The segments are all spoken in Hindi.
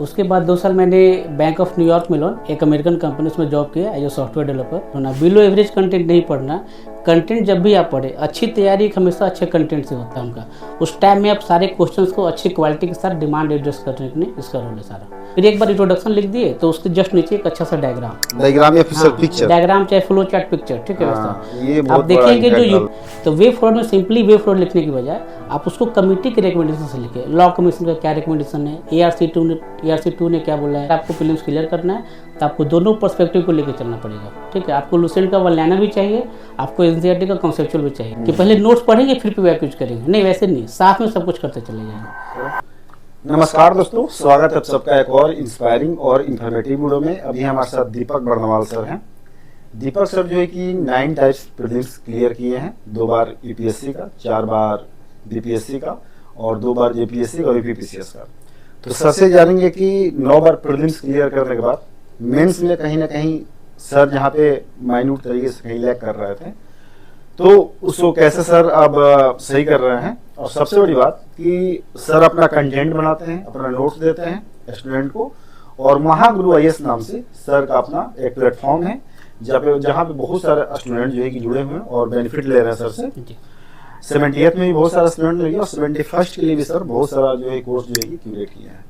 उसके बाद 2 साल मैंने बैंक ऑफ न्यूयॉर्क मेलोन एक अमेरिकन कंपनी उसमें जॉब किया एज ए सॉफ्टवेयर डेवलपर। होना बिलो एवरेज कंटेंट नहीं पढ़ना, कंटेंट जब भी आप पढ़े, अच्छी तैयारी हमेशा अच्छे कंटेंट से होता है उनका। उस टाइम में आप सारे क्वेश्चंस को अच्छी क्वालिटी के साथ डिमांड एड्रेस करने के लिए इसका रोल है सारा। फिर एक बार इंट्रोडक्शन लिख दिए तो उसके जस्ट नीचे एक अच्छा सा डायग्राम या फिर पिक्चर, डायग्राम चाहे फ्लो चार्ट पिक्चर, ठीक है वैसा। ये आप देखेंगे जो तो वे फॉर्मेट में सिंपली वे फॉर्मेट लिखने की बजाय आप उसको कमिटी के रिकमेंडेशन से लिखे। लॉ कमीशन का क्या रिकमेंडेशन है, ARC 2 ने क्या बोला है, आपको प्रीलिम्स क्लियर करना है तो आपको दोनों पर्सपेक्टिव को लेकर चलना पड़ेगा, ठीक है। आपको लुसेंट का वन लाइनर भी चाहिए, आपको NCERT का कॉन्सेप्चुअल भी चाहिए कि पहले नोट्स पढ़ेंगे फिर PWAC यूज करेंगे, नहीं वैसे नहीं, साथ में सब कुछ करते चले जाएंगे। नमस्कार दोस्तों, स्वागत है सबका एक और इंस्पायरिंग और इन्फॉर्मेटिव वीडियो में। अभी हमारे साथ दीपक बर्नवाल सर हैं। दीपक सर जो है कि 9 टाइप्स प्रीलिम्स क्लियर किए हैं, 2 बार UPSC का, 4 बार BPSC का और 2 बार JPSC का और UPPCS का। तो सर से जानेंगे कि 9 बार प्रीलिम्स क्लियर करने के बाद मेंस में कहीं ना कहीं सर जहाँ पे माइन्यूट तरीके से कहीं लैग कर रहे थे, तो उसको कैसे सर अब सही कर रहे हैं। और सबसे बड़ी बात कि सर अपना कंटेंट बनाते हैं, अपना नोट्स देते हैं स्टूडेंट को, और महागुरु IAS नाम से सर का अपना एक प्लेटफॉर्म है जहाँ पे बहुत सारे स्टूडेंट जो है कि जुड़े हुए हैं और बेनिफिट ले रहे हैं सर से। 70th में भी बहुत सारे स्टूडेंट लगे और 71st के लिए भी सर बहुत सारा जो है कोर्स जो है कि क्यूरेट किया है।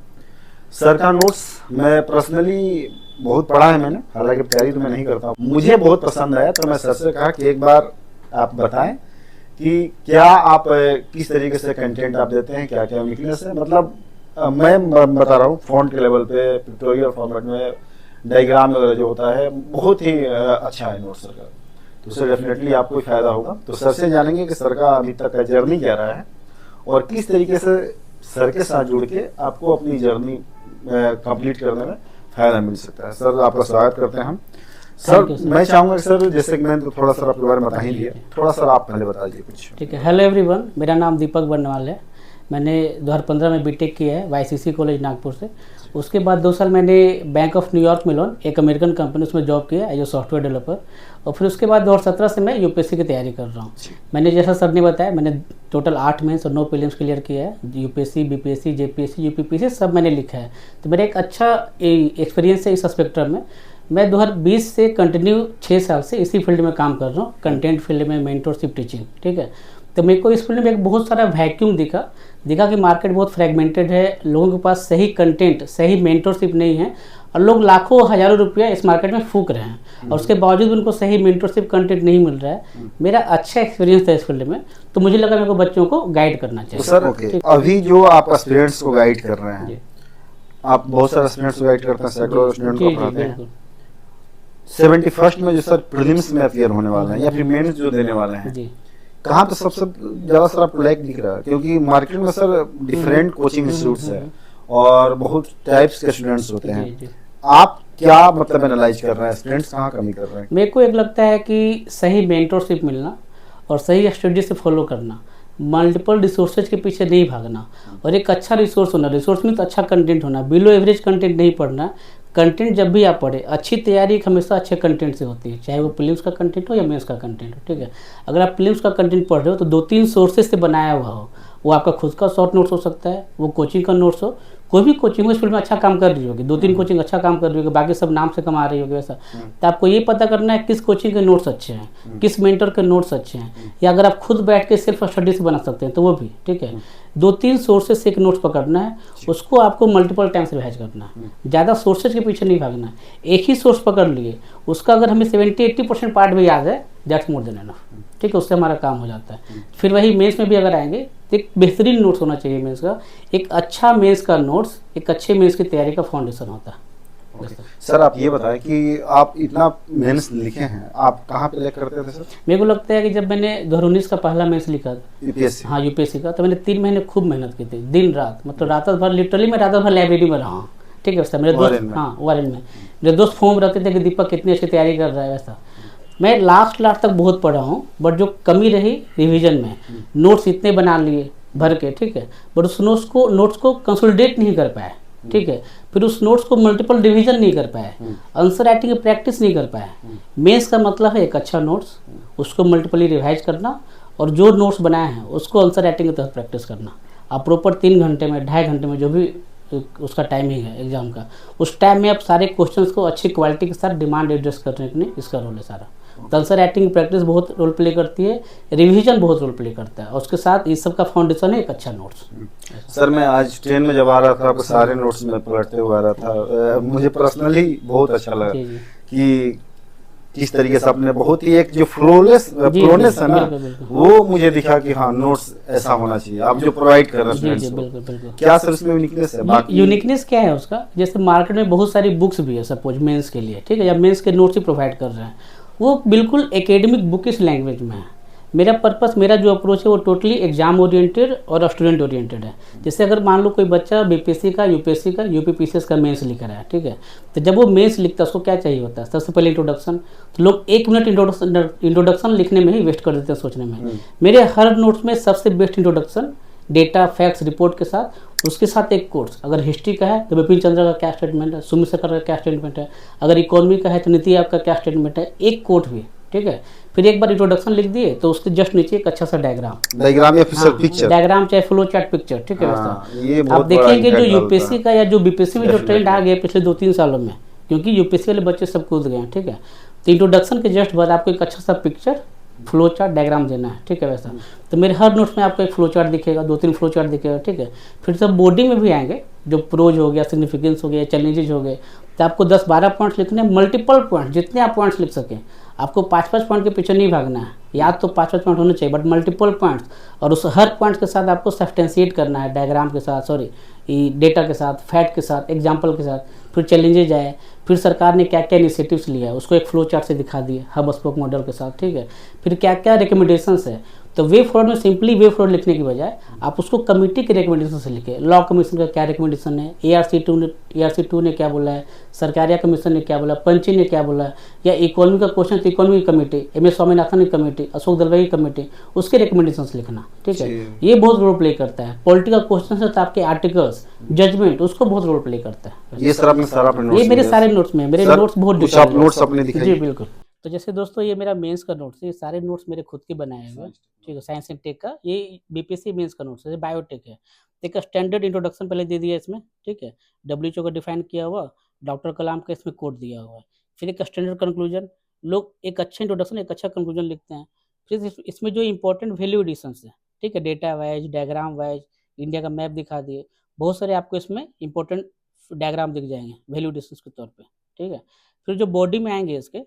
सर का नोट्स मैं पर्सनली बहुत पढ़ा है मैंने, हालांकि तैयारी तो मैं नहीं करता, मुझे बहुत पसंद आया। तो मैं सर से कहा कि एक बार आप बताएं कि क्या आप किस तरीके से कंटेंट आप देते हैं, क्या क्या वीकनेस है। मतलब मैं बता रहा हूँ फॉन्ट के लेवल पे, पिक्टोरियल फॉर्मेट में, डायग्राम वगैरह जो होता है बहुत ही अच्छा है नोट सर का। तो सर डेफिनेटली आपको भी फायदा होगा। तो सर से जानेंगे कि सर का अभी तक का जर्नी क्या रहा है और किस तरीके से सर के साथ जुड़ के आपको अपनी जर्नी कंप्लीट करने में फायदा मिल सकता है। सर आपका स्वागत करते हैं हम। सर मैं चाहूंगा सर, जैसे कि मैंने तो थोड़ा सा आपके बारे में बता ही दिया, थोड़ा सा आप पहले बता दीजिए कुछ। ठीक है। हेलो एवरीवन, मेरा नाम दीपक बर्नवाल है। मैंने 2015 में BTech किया है YCC कॉलेज नागपुर से। उसके बाद 2 साल मैंने बैंक ऑफ न्यूयॉर्क मेलोन एक अमेरिकन कंपनी उसमें जॉब किया एज ए सॉफ्टवेयर डेवलपर। और फिर उसके बाद 2017 से मैं UPSC की तैयारी कर रहा हूँ। मैंने जैसा सर ने बताया, मैंने टोटल 8 मेंस और 9 प्रीलिम्स क्लियर किया है। UPSC, BPSC, JPSC, UPPC सब मैंने लिखा है। तो मेरा एक अच्छा एक्सपीरियंस है इस स्पेक्ट्रम में। मैं 2020 से कंटिन्यू 6 साल से इसी फील्ड में काम कर रहा हूँ, कंटेंट फील्ड में, मेंटरशिप, टीचिंग, ठीक है। तो मेरे को इस फील्ड में एक बहुत सारा वैक्यूम दिखा कि मार्केट बहुत फ्रेगमेंटेड है, लोगों के पास सही कंटेंट, सही मेंटरशिप नहीं है और लोग लाखों हजारों रुपया इस मार्केट में फूक रहे हैं और उसके बावजूद उनको सही मेंटरशिप कंटेंट नहीं मिल रहा है। मेरा अच्छा एक्सपीरियंस था इस फील्ड में, तो मुझे लगा मेरे को बच्चों को गाइड करना चाहिए। तो सर अभी जो आप स्टूडेंट्स को गाइड कर रहे हैं, आप बहुत सारे स्टूडेंट्स को गाइड करते हैं, सैकड़ों स्टूडेंट को पढ़ाते हैं। 71st में जो सर प्रीलिम्स में अपीयर होने वाले हैं या फिर मेंस जो देने वाले हैं, कहाँ पे सबसे ज्यादा सर आपको लैग दिख रहा है? क्योंकि मार्केट में सर डिफरेंट कोचिंग इंस्टीट्यूट्स है और बहुत टाइप्स के स्टूडेंट्स होते हैं। आप क्या मतलब एनालाइज कर रहे हैं, स्टूडेंट्स कहाँ कमी कर रहे हैं? मेरे को एक लगता है कि सही मेंटरशिप मिलना और सही स्ट्रेटजी से फॉलो करना, मल्टीपल रिसोर्सेज के पीछे नहीं भागना और एक अच्छा रिसोर्स होना। रिसोर्स में तो अच्छा कंटेंट होना, बिलो एवरेज कंटेंट नहीं पढ़ना। कंटेंट जब भी आप पढ़े, अच्छी तैयारी हमेशा अच्छे कंटेंट से होती है, चाहे वो प्रीलिम्स का कंटेंट हो या मेंस का कंटेंट हो, ठीक है। अगर आप प्रीलिम्स का कंटेंट पढ़ रहे हो तो 2-3 सोर्सेज से बनाया हुआ हो। वो आपका खुद का शॉर्ट नोट्स हो सकता है, वो कोचिंग का नोट्स हो, कोई भी कोचिंग इस फील्ड में अच्छा काम कर रही होगी, 2-3 कोचिंग अच्छा काम कर रही होगी, बाकी सब नाम से कमा रही होगी वैसा। तो आपको ये पता करना है किस कोचिंग के नोट्स अच्छे हैं, किस मेंटर के नोट्स अच्छे हैं, या अगर आप खुद बैठ के सेल्फ स्टडी से बना सकते हैं तो वो भी, ठीक है। 2-3 सोर्सेज से एक नोट्स पकड़ना है, उसको आपको मल्टीपल टाइम्स रिवाइज करना है, ज़्यादा सोर्सेज के पीछे नहीं भागना है। एक ही सोर्स पकड़ लिए, उसका अगर हमें 70-80% पार्ट भी याद है, दैट्स मोर देन एनफ, ठीक है, उससे हमारा काम हो जाता है। फिर वही मेंस में भी अगर आएंगे तो एक बेहतरीन नोट्स होना चाहिए मेंस का। एक अच्छा मेंस का नोट्स एक अच्छे मेंस की तैयारी का फाउंडेशन होता है। सर आप ये बताएं कि आप इतना मेंस लिखे हैं, आप कहाँ पे लिख करते थे सर? मेरे को लगता है कि जब मैंने 2019 का पहला मेंस लिखा, UPSC, हाँ UPSC का, तो मैंने 3 महीने खूब मेहनत की थी, दिन रात, मतलब रात भर, लिटरली मैं रात भर लाइब्रेरी में रहा हूँ, ठीक है। वैसा मेरे दोस्त, हाँ वारन में मेरे दोस्त फोन रहते थे कि दीपक कितनी अच्छी तैयारी कर रहा है। वैसा मैं लास्ट तक बहुत पढ़ा हूँ, बट जो कमी रही रिवीजन में, नोट्स इतने बना लिए भर के, ठीक है, बट उस नोट्स को कंसोलिडेट नहीं कर पाए, ठीक है। फिर उस नोट्स को मल्टीपल रिवीजन नहीं कर पाए, आंसर राइटिंग की प्रैक्टिस नहीं कर पाए। मेंस का मतलब है एक अच्छा नोट्स, उसको मल्टीपली रिवाइज करना और जो नोट्स बनाए हैं उसको आंसर राइटिंग के तहत प्रैक्टिस करना। आप प्रॉपर 3 घंटे में, 2.5 घंटे में जो भी उसका टाइमिंग है एग्जाम का, उस टाइम में आप सारे क्वेश्चंस को अच्छी क्वालिटी के साथ डिमांड एड्रेस करने के लिए इसका रोल है सारा। तो आंसर राइटिंग प्रैक्टिस बहुत रोल प्ले करती है, रिवीजन बहुत रोल प्ले करता है, और उसके साथ इस सब का फाउंडेशन है एक अच्छा नोट्स। सर मैं आज ट्रेन में जब आ रहा था आपको सारे नोट्स में पलटते हुए आ रहा था, मुझे पर्सनली बहुत अच्छा लगा जी जी कि किस तरीके से आपने बहुत ही एक जो फ्लोनेस जी, है ना, बिल्कुल, बिल्कुल। वो मुझे दिखा कि हाँ नोट्स ऐसा होना चाहिए आप जो प्रोवाइड कर रहे हैं जी स्टूडेंट्स जी को। बिल्कुल बिल्कुल। क्या सर इसमें यूनिकनेस है? बाकी यूनिकनेस क्या है उसका, जैसे मार्केट में बहुत सारी बुक्स भी है सपोज मेंस के लिए, ठीक है, या मेंस के नोट्स ही प्रोवाइड कर रहे हैं, वो बिल्कुल एकेडमिक बुकिश लैंग्वेज में है। मेरा पर्पस, मेरा जो अप्रोच है वो टोटली एग्जाम ओरिएंटेड और स्टूडेंट ओरिएंटेड है। जैसे अगर मान लो कोई बच्चा बीपीएससी का, यूपीएससी का, यूपीपीसीएस का मेंस लिख रहा है, ठीक है, तो जब वो मेंस लिखता है उसको क्या चाहिए होता है, सबसे पहले इंट्रोडक्शन। तो लोग 1 मिनट इंट्रोडक्शन लिखने में ही वेस्ट कर देते हैं सोचने में। मेरे हर नोट्स में सबसे best introduction, data facts report के साथ, उसके साथ एक कोर्स। अगर हिस्ट्री का है तो बिपिन चंद्र का क्या स्टेटमेंट है, सुमित सरकार का क्या स्टेटमेंट है, अगर इकोनॉमी का है तो नीति आयोग का क्या स्टेटमेंट है, एक कोट भी, ठीक है। फिर एक बार इंट्रोडक्शन लिख दिए तो उसके जस्ट नीचे एक अच्छा सा डायग्राम या फिर पिक्चर, डायग्राम चाहे फ्लो चार्ट पिक्चर, ठीक है हाँ, वैसा। ये आप बहुत बड़ा देखेंगे जो impact यूपीएससी डालता का या जो बीपीएससी में जो Definitely. ट्रेंड आ गया पिछले 2-3 सालों में, क्योंकि यूपीएससी वाले बच्चे सब कूद गए हैं, ठीक है। तो इंट्रोडक्शन के जस्ट बाद आपको एक अच्छा सा पिक्चर, फ्लो चार्ट, डायग्राम देना है, ठीक है वैसा। तो मेरे हर नोट्स में आपको एक फ्लो चार्ट दिखेगा, 2-3 फ्लो चार्ट दिखेगा, ठीक है। फिर सब बॉडी में भी आएंगे, जो प्रोज हो गया, सिग्निफिकेंस हो गया, चैलेंजेज हो गए, तो आपको 10-12 पॉइंट्स लिखने हैं, मल्टीपल पॉइंट, जितने आप पॉइंट्स लिख सकें। आपको 5-5 पॉइंट के पीछे नहीं भागना है, याद तो 5-5 पॉइंट होने चाहिए, बट मल्टीपल पॉइंट्स, और उस हर पॉइंट के साथ आपको सब्सटेंशिएट करना है, डायग्राम के साथ, सॉरी डेटा के साथ, फैक्ट के साथ, एग्जाम्पल के साथ। फिर चैलेंजेज आए, फिर सरकार ने क्या क्या इनिशिएटिव्स लिया है उसको एक फ्लो चार्ट से दिखा दिए, हब स्पोक मॉडल के साथ, ठीक है। फिर क्या क्या रिकमेंडेशंस है, तो वे फॉरवर्ड में सिंपली वे फॉरवर्ड लिखने की बजाय आप उसको कमेटी के रिकमेंडेशन से लिखे। लॉ कमीशन का क्या रिकमेंडेशन है, ARC 2 ने क्या बोला है, सरकारिया कमीशन ने क्या बोला, पंची ने क्या बोला है, या इकोनॉमी का क्वेश्चन तो इकोनॉमी की कमेटी, MS स्वामीनाथन की कमेटी, अशोक दलवाई की कमेटी, उसके रिकमेंडेशन लिखना, ठीक है। ये बहुत रोल प्ले करता है। पॉलिटिकल क्वेश्चन है तो आपके आर्टिकल्स, जजमेंट, उसको बहुत रोल प्ले करता है। ये सर आपने सारा अपने नोट्स ये मेरे में सारे नोट्स में, मेरे सर, नोट्स बहुत कुछ डिटेल आप नोट्स अपने जी दिखाइए। बिल्कुल। तो जैसे दोस्तों ये मेरा मेंस का नोट्स है, ये सारे नोट्स मेरे खुद के बनाए हुए हैं, ठीक है, साइंस एंड टेक का। ये बीपीएससी मेंस का नोट्स है, बायोटेक है। एक स्टैंडर्ड इंट्रोडक्शन पहले दे दिया इसमें, ठीक है, WHO का डिफाइन किया हुआ, डॉक्टर कलाम का इसमें कोट दिया हुआ है। फिर एक स्टैंडर्ड कंक्लूजन, लोग एक अच्छा इंट्रोडक्शन, एक अच्छा कंक्लूजन लिखते हैं। फिर इसमें जो इंपॉर्टेंट वैल्यू एडिशंस है, ठीक है, data wise, diagram wise, India का मैप दिखा दिए, बहुत सारे आपको इसमें इंपॉर्टेंट डायग्राम दिख जाएंगे वैल्यू एडिशंस के तौर पर, ठीक है। फिर जो बॉडी में आएंगे इसके,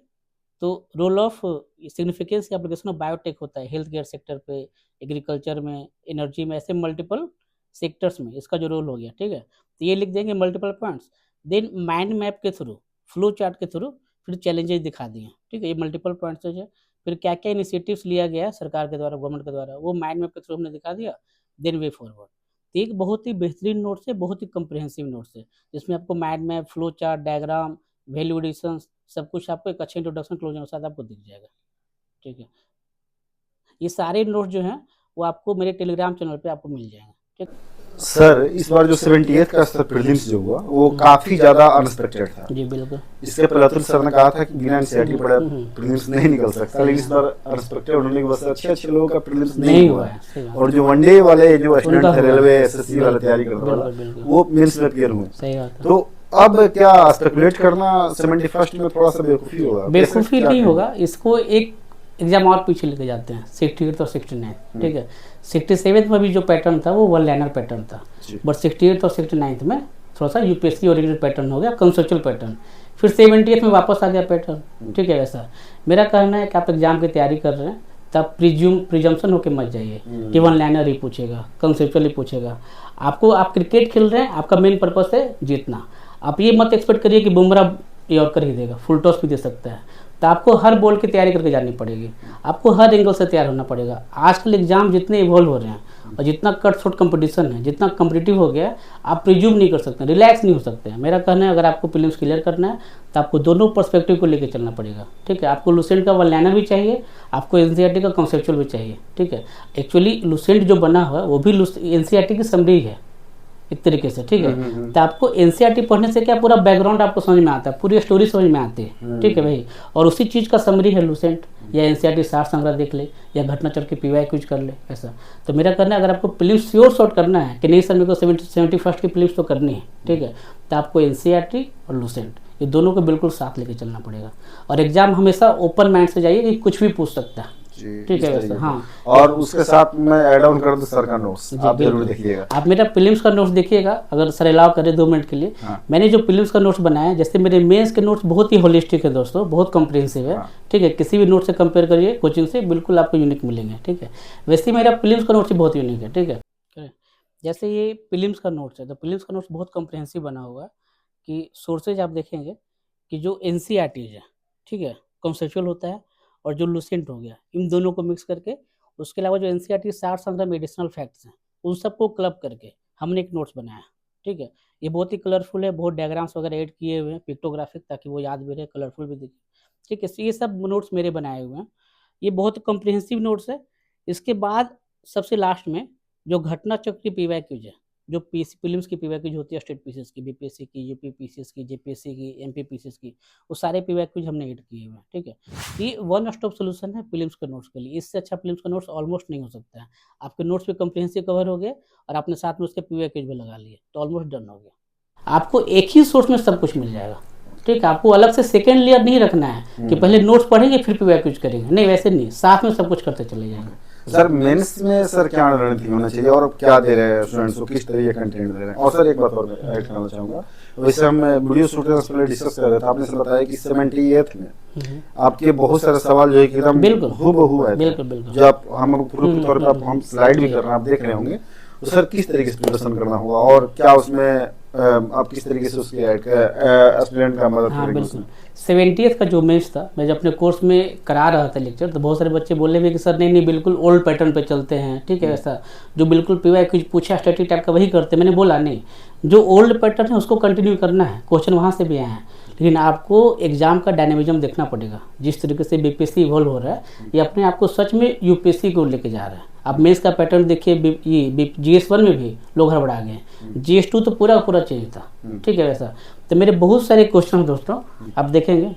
तो रोल ऑफ सिग्निफिकेंस की एप्लीकेशन ऑफ बायोटेक होता है हेल्थ केयर सेक्टर पे, एग्रीकल्चर में, एनर्जी में, ऐसे मल्टीपल सेक्टर्स में इसका जो रोल हो गया, ठीक है। तो ये लिख देंगे multiple points. Then mind map के थ्रू, फ्लो चार्ट के थ्रू फिर चैलेंजेस दिखा दिए, ठीक है, ये मल्टीपल पॉइंट्स है। फिर क्या क्या इनिशिएटिव्स लिया गया सरकार के द्वारा, गवर्नमेंट के द्वारा, वो माइंड मैप के थ्रू हमने दिखा दिया। Then way forward. तो एक बहुत ही बेहतरीन नोट्स है, बहुत ही कम्प्रिहेंसिव नोट्स है, जिसमें आपको mind map, flow chart, diagram, value addition, सब कुछ आपको एक अच्छे इंट्रोडक्शन क्लोजर के साथ आपको दिख जाएगा, ठीक है। ये सारे नोट्स जो हैं वो आपको मेरे टेलीग्राम चैनल पे आपको मिल जाएंगे, ठीक है। सर इस बार जो 78th का सर प्रीलिम्स जो हुआ वो काफी ज्यादा अनएक्सपेक्टेड था। जी बिल्कुल। इसके पहले अतुल सर ने कहा था कि बिना एनसीईआरटी पढ़े प्रीलिम्स नहीं निकल सकता, लेकिन इस बार अनएक्सपेक्टेड होने की वजह से अच्छे लोगों का प्रीलिम्स नहीं हुआ है। सही बात। और जो वनडे वाले जो स्टूडेंट उनका थे, हुआ। रेलवे एसएससी वाला तैयारी करने वाला, बिल्कुल, बिल्कुल। वो मेंस में क्लियर हुए। सही बात है। तो अब क्या स्पेकुलेट करना 71st में थोड़ा सा बेवकूफी होगा? बेवकूफ़ी नहीं होगा, इसको एक एग्जाम और पीछे लेके जाते हैं, 68 और 69, ठीक है। 67 में भी जो पैटर्न था वो वन लाइनर पैटर्न था, बट 68 और 69 में थोड़ा सा यूपीएससी ओरिएंटेड पैटर्न हो गया, कंसेप्चुअल पैटर्न। फिर 70th में वापस आ गया पैटर्न, ठीक है। वैसा मेरा कहना है कि आप एग्जाम की तैयारी कर रहे हैं तब प्रिजम्पशन होके मत जाइए कि वन लाइनर ही पूछेगा, कंसेप्चुअल ही पूछेगा। आपको, आप क्रिकेट खेल रहे हैं, आपका मेन पर्पस है जीतना। आप ये मत एक्सपेक्ट करिए कि बुमराह यॉर्कर ही देगा, फुल टॉस भी दे सकता है। तो आपको हर बॉल की तैयारी करके जानी पड़ेगी, आपको हर एंगल से तैयार होना पड़ेगा। आजकल एग्जाम जितने इवॉल्व हो रहे हैं और जितना कट शॉट कंपटीशन है, जितना कम्पिटिटिव हो गया है, आप प्रिज्यूम नहीं कर सकते, रिलैक्स नहीं हो सकते हैं। मेरा कहना है अगर आपको प्रीलिम्स क्लियर करना है तो आपको दोनों पर्सपेक्टिव को लेकर चलना पड़ेगा, ठीक है। आपको लुसेंट का वन लाइनर भी चाहिए, आपको एनसीईआरटी का कंसेप्चुअल भी चाहिए, ठीक है। एक्चुअली लुसेंट जो बना हुआ है वो भी एनसीईआरटी की समरी है, एक तरीके से, ठीक है। तो आपको एनसीईआरटी पढ़ने से क्या पूरा बैकग्राउंड आपको समझ में आता है, पूरी स्टोरी समझ में आती है, ठीक है भाई। और उसी चीज़ का समरी है लूसेंट, या एनसीईआरटी सार संग्रह देख ले, या घटनाचक्र की पीवाई क्विज कर ले, ऐसा। तो मेरा करना है, अगर आपको प्रीलिम्स श्योर शॉर्ट करना है कि नहीं सर मेरे को 71st की प्रीलिम्स तो करनी है, ठीक है, तो आपको एनसीईआरटी और लूसेंट ये दोनों को बिल्कुल साथ लेके चलना पड़ेगा। और एग्जाम हमेशा ओपन माइंड से जाइए कि कुछ भी पूछ सकता है, ठीक है वैसे, हाँ। और उसके साथ मैं ऐड ऑन कर दूं सर का नोट्स, आप जरूर देखिएगा। आप मेरा प्रीलिम्स का नोट्स देखिएगा, अगर सर अलाउ करें 2 मिनट के लिए। मैंने जो प्रीलिम्स का नोट्स बनाया है, जैसे मेरे मेंस के नोट्स बहुत ही होलिस्टिक है दोस्तों, बहुत कॉम्प्रिहेंसिव है, ठीक है। किसी भी नोट से कंपेयर करिए कोचिंग से, बिल्कुल आपको यूनिक मिलेंगे, ठीक है। वैसे ही मेरा प्रीलिम्स का नोट्स भी बहुत यूनिक है, ठीक है। जैसे ये प्रीलिम्स का नोट्स है, तो प्रीलिम्स का नोट्स बहुत कॉम्प्रिहेंसिव बना हुआ है कि सोर्सेज आप देखेंगे कि जो एनसीईआरटी है, ठीक है, कॉन्सेप्चुअल होता है, और जो लूसेंट हो गया, इन दोनों को मिक्स करके, उसके अलावा जो एनसीईआरटी सार संग्रह मेडिसिनल फैक्ट्स हैं, उन सबको क्लब करके हमने एक नोट्स बनाया, ठीक है। ये बहुत ही कलरफुल है, बहुत डायग्राम्स वगैरह ऐड किए हुए हैं, पिक्टोग्राफिक, ताकि वो याद भी रहे, कलरफुल भी दिखे, ठीक है। ये सब नोट्स मेरे बनाए हुए हैं, ये बहुत कॉम्प्रिहेंसिव नोट्स है। इसके बाद सबसे लास्ट में जो घटना चक्र की पीवाई क्यूज है, जो प्रीलिम्स की पीवाई क्यूज होती है, स्टेट पीसीएस की, बीपीएससी की, यूपी पीसीएस की, जेपीएससी की, एमपी पीसीएस की, वो सारे पीवाई क्यूज हमने ऐड किए हुए हैं, ठीक है। ये वन स्टॉप सोल्यूशन है प्रीलिम्स के नोट्स के लिए। इससे अच्छा प्रीलिम्स का नोट्स ऑलमोस्ट नहीं हो सकता है। आपके नोट्स भी कॉम्प्रिहेंसिव कवर हो गए, और आपने साथ में उसके पीवाई क्यूज भी लगा लिए, तो ऑलमोस्ट डन हो गया। आपको एक ही सोर्स में सब कुछ मिल जाएगा, ठीक है। आपको अलग से सेकेंड लेयर नहीं रखना है कि पहले नोट्स पढ़ेंगे फिर पीवाई क्यूज करेंगे, नहीं, वैसे नहीं, साथ में सब कुछ करते चले जाएंगे। सर मेंस में सर क्या रणनीति होना चाहिए, और क्या दे रहे हैं स्टूडेंट्स को, किस तरह के कंटेंट दे रहे हैं? और सर एक बात और मैं ऐड करना चाहूँगा, वैसे हम वीडियो स्टूडेंट्स पहले डिस्कस कर रहे थे, आपने सर बताया कि 78th में आपके बहुत सारे सवाल जो है कि एकदम हूबहू है, जो आप हम प्रूफ के तौर पे आप हम स्लाइड भी कर रहे हैं, आप देख रहे होंगे, तो सर किस तरीके से प्रदर्शन करना होगा, और क्या उसमें आप किस तरीके से उसके स्टूडेंट का मदद करेंगे? बिल्कुल। 70th का जो मेंस था, मैं जब अपने कोर्स में करा रहा था लेक्चर, तो बहुत सारे बच्चे बोले हुए कि सर नहीं बिल्कुल ओल्ड पैटर्न पे चलते हैं, ठीक है, ऐसा जो बिल्कुल पीवाई कुछ पूछा स्टैटिक टाइप का वही करते हैं। मैंने बोला नहीं, जो ओल्ड पैटर्न है उसको कंटिन्यू करना है, क्वेश्चन वहाँ से भी आए हैं, लेकिन आपको एग्जाम का डायनेमिज्म देखना पड़ेगा। जिस तरीके से बीपीएससी इवॉल्व हो रहा है, ये अपने आप को सच में यूपीएससी को लेके जा रहा है। आप मेंस का पैटर्न देखिए, ये GS1 में भी लोग हड़बड़ा गए, GS2 तो पूरा चेंज था, ठीक है वैसा। तो मेरे बहुत सारे क्वेश्चन दोस्तों आप देखेंगे,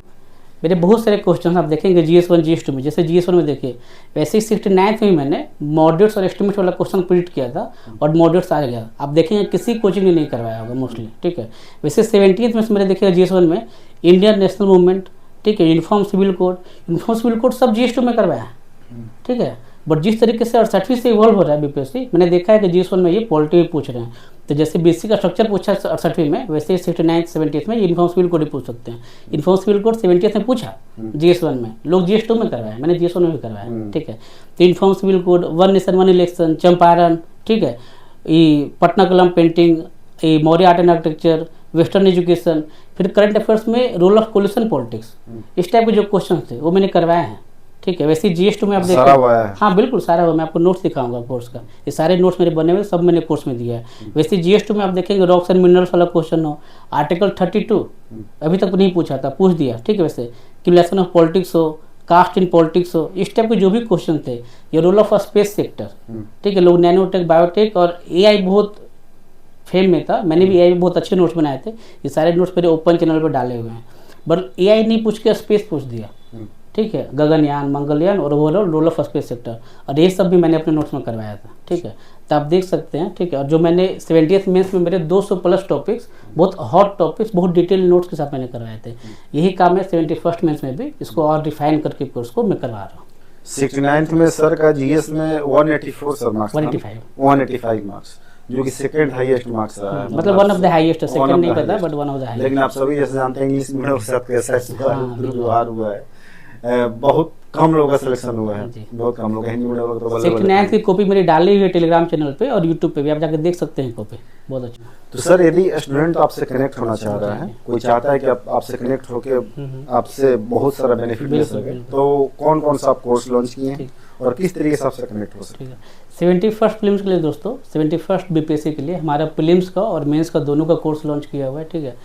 मेरे बहुत सारे क्वेश्चन आप देखेंगे GS1 GS2 में। जैसे GS1 में देखिए, वैसे ही 69th में मैंने मॉडरेट्स और एस्टिमेट वाला क्वेश्चन प्रिडिक्ट किया था, और मॉडरेट्स आ गया। आप देखेंगे किसी कोचिंग ने नहीं करवाया होगा मोस्टली, ठीक है। वैसे 70th में मेरे देखिएगा GS1 में इंडियन नेशनल मूवमेंट, ठीक है, यूनिफॉर्म सिविल कोड सब GS2 में करवाया है, ठीक है। बट जिस तरीके से 68वीं से इवॉल्व हो रहा है बीपीएससी, मैंने देखा है कि GS1 में ये पॉलिटी भी पूछ रहे हैं। तो जैसे बीसी का स्ट्रक्चर पूछा 68वीं में, वैसे ही 69th 70th में यूनिफॉर्म सिविल कोड ही पूछ सकते हैं। यूनिफॉर्म सिविल कोड 70th में पूछा GS1 में, लोग GS2 में करवाया, मैंने GS1 में भी करवाया, ठीक है। तो uniform civil code, 1 nation 1 election, Champaran, ठीक है, ये पटना कलम पेंटिंग, ये Maurya art and architecture, western education, फिर करंट अफेयर्स में रोल ऑफ कोलिशन पॉलिटिक्स, इस टाइप के जो क्वेश्चन थे वो मैंने करवाए हैं, ठीक है। वैसे GS2 में आप देखिए, हाँ बिल्कुल सारा हुआ, मैं आपको नोट्स दिखाऊंगा कोर्स का, ये सारे नोट्स मेरे बने हुए, सब मैंने कोर्स में दिया है। वैसे GS2 में आप देखेंगे रॉक्स एंड मिनरल्स वाला क्वेश्चन हो, आर्टिकल 32 अभी तक नहीं पूछा था, पूछ दिया, ठीक है। वैसे क्यूमुलेशन ऑफ पॉलिटिक्स हो, कास्ट इन पॉलिटिक्स हो, इस टाइप के जो भी क्वेश्चन थे, ये रोल ऑफ स्पेस सेक्टर, ठीक है, लोग नैनोटेक, बायोटेक और AI बहुत फेम में था, मैंने भी AI में बहुत अच्छे नोट्स बनाए थे, ये सारे नोट्स मेरे ओपन चैनल पर डाले हुए हैं। बट AI नहीं पूछ के स्पेस पूछ दिया, ठीक है, गगनयान, मंगलयान और overall role of space sector, और ये सब भी मैंने अपने नोट्स में करवाया था, ठीक है। तो आप देख सकते हैं, ठीक है। और जो मैंने 70th मेंस में मेरे 200+ टॉपिक्स, बहुत हॉट टॉपिक्स, बहुत डिटेल नोट्स के साथ मैंने करवाए थे। यही काम है 71st मेंस में भी, इसको और रिफाइन करके कोर्स को मैं करवा रहा हूँ। 69th में सर का GS में 184 सर मार्क्स, 185 मार्क्स, जो कि सेकंड हाईएस्ट मार्क्स है, मतलब one of the highest, second नहीं पता but one of the highest. लेकिन आप सभी जैसे जानते हैं इंग्लिश मीडियम के साथ कैसा दुर्व्यवहार हुआ है, बहुत कम लोगों का सिलेक्शन हुआ है, बहुत कम लोग, हिंदी मीडियम तो 69th की कॉपी मेरी डाली हुई है टेलीग्राम चैनल पे और यूट्यूब पे भी, आप जाकर देख सकते हैं कॉपी, बहुत अच्छा। तो सर यदि स्टूडेंट आपसे कनेक्ट होना चाह रहा है, कोई चाहता है कि आपसे कनेक्ट होके आपसे बहुत सारा बेनिफिट ले सके, तो कौन कौन सा आप कोर्स लॉन्च किए हैं और किस तरीके से आपसे कनेक्ट हो सकते हैं? 71st प्रीलिम्स के लिए दोस्तों, 71st बीपीएससी के लिए हमारा प्रीलिम्स का और मेंस का दोनों का कोर्स लॉन्च किया हुआ है, ठीक है।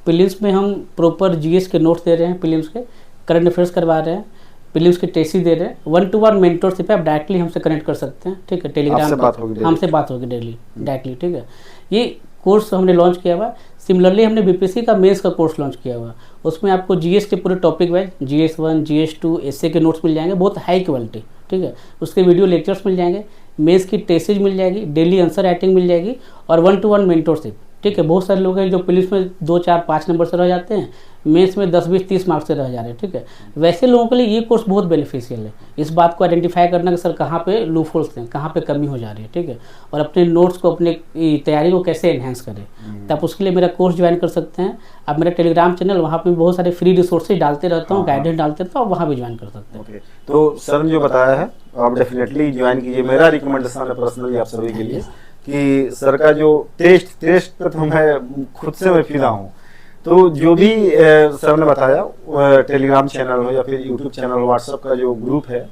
प्रीलिम्स में हम प्रॉपर GS के नोट्स दे रहे हैं, प्रीलिम्स के करंट अफेयर्स करवा रहे हैं, प्रीलिम्स की टेस्ट दे रहे हैं, 1-to-1 मेंटरशिप है, आप डायरेक्टली हमसे कनेक्ट कर सकते हैं, ठीक है। टेलीग्राम हमसे बात होगी डेली डायरेक्टली, ठीक है। ये कोर्स हमने लॉन्च किया हुआ है। सिमिलरली हमने बीपीएससी का मेंस का कोर्स लॉन्च किया हुआ है। उसमें आपको जीएस के पूरे topic wise GS1 GS2 SA के नोट्स मिल जाएंगे, बहुत हाई क्वालिटी, ठीक है। उसके वीडियो लेक्चर्स मिल जाएंगे, मेंस की टेस्टेज मिल जाएगी, डेली आंसर राइटिंग मिल जाएगी और 1-to-1 मेंटरशिप, ठीक है। बहुत सारे लोग हैं जो पुलिस में 2, 4, 5 नंबर से रह जाते हैं, मेंस में 10, 20, 30 मार्क्स से रह जा रहे हैं, ठीक है। वैसे लोगों के लिए ये कोर्स बहुत बेनिफिशियल है। इस बात को आइडेंटिफाई करना कि सर कहाँ पे लूप होल्स हैं, कहाँ पे कमी हो जा रही है, ठीक है, और अपने नोट्स को, अपने तैयारी को कैसे एनहेंस करें। तो आप उसके लिए मेरा कोर्स ज्वाइन कर सकते हैं। आप मेरा टेलीग्राम चैनल, वहाँ पे बहुत सारे फ्री रिसोर्सेज डालते रहता हूँ, गाइडेंस डालते रहता हूँ, वहाँ भी ज्वाइन कर सकते हैं। ओके, तो सर ने जो बताया है आप डेफिनेटली ज्वाइन कीजिए। मेरा रिकमेंडेशन है पर्सनली आप सभी के लिए कि सर का जो टेस्ट पे तो मैं खुद से मैं फिदा हूँ। तो जो भी सर ने बताया, टेलीग्राम चैनल हो या फिर यूट्यूब चैनल, व्हाट्सएप का जो ग्रुप है,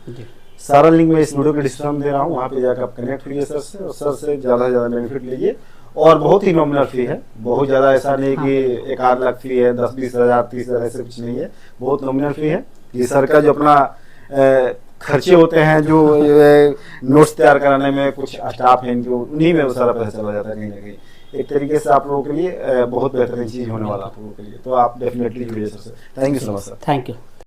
सारा लिंक मैं इस वीडियो के डिस्क्रिप्शन में दे रहा हूँ। वहाँ पे जाकर आप कनेक्ट हुई सर से और सर से ज़्यादा से ज़्यादा बेनिफिट लीजिए। और बहुत ही नॉमिनल फी है, बहुत ज़्यादा ऐसा नहीं कि 1-8 लाख फी है, 10-20 हज़ार 30 हज़ार ऐसे कुछ नहीं है, बहुत नॉमिनल फी है। ये सर का जो अपना खर्चे होते हैं, जो नोट्स तैयार कराने में कुछ स्टाफ हैं जो, उन्हीं में वो सारा पैसा चला जाता है कहीं ना कहीं। एक तरीके से आप लोगों के लिए बहुत बेहतरीन चीज़ होने वाला आप लोगों के लिए। तो आप डेफिनेटली जुड़िए सर से। Thank you so much sir. Thank you.